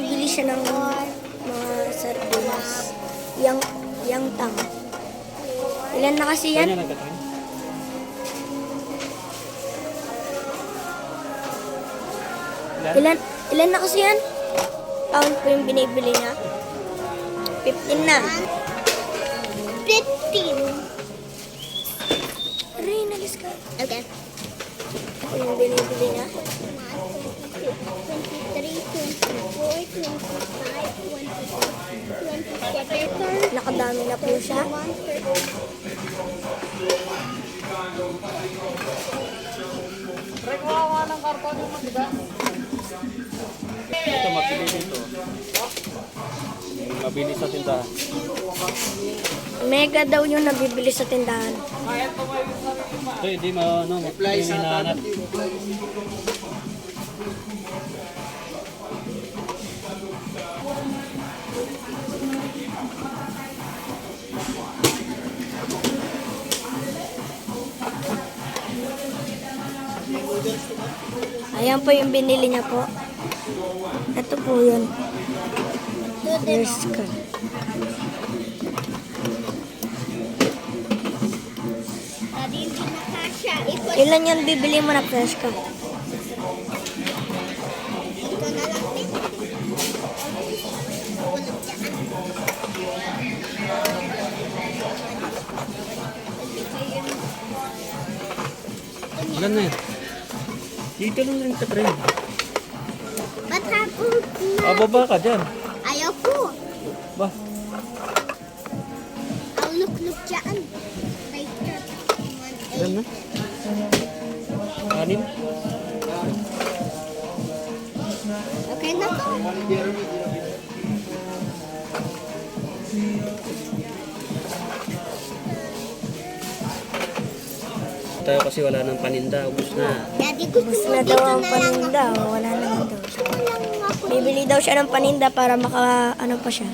Bumibili siya ng mga sardinas. Yang tang. Ilan na kasi yan? Ganyan lang katayin. Ilan na kasi yan? Pound po yung binibili niya. 15 na. 15. Aray, nalis ka. Okay. Ito yung binibili niya. 23, 24, 25, 26, 27. Nakadami na po siya. Ito, mabili dito. Mabili sa tindahan. Mega daw yung nabibili sa tindahan. Ito, hindi hinahanap. Ayan po yung binili niya po. Ito po yun. Yes, ka. Daddy, hindi na kasha. Ilan yung bibili mo na fresh ka? Ito na lang din. Ilan na yan? Dito lang rin sa train. Ba't hapon na? Baba ka dyan. Ayaw ko. Ba? Ang look dyan. Ilan na? Anim? Okay na to. Tayo kasi wala nang paninda. Ubus na. Daddy, gusto Gusto mo na dito daw ang na lang paninda. ako. Wala na daw. Gusto ko lang ako. Bibili daw siya ng paninda para maka ano pa siya.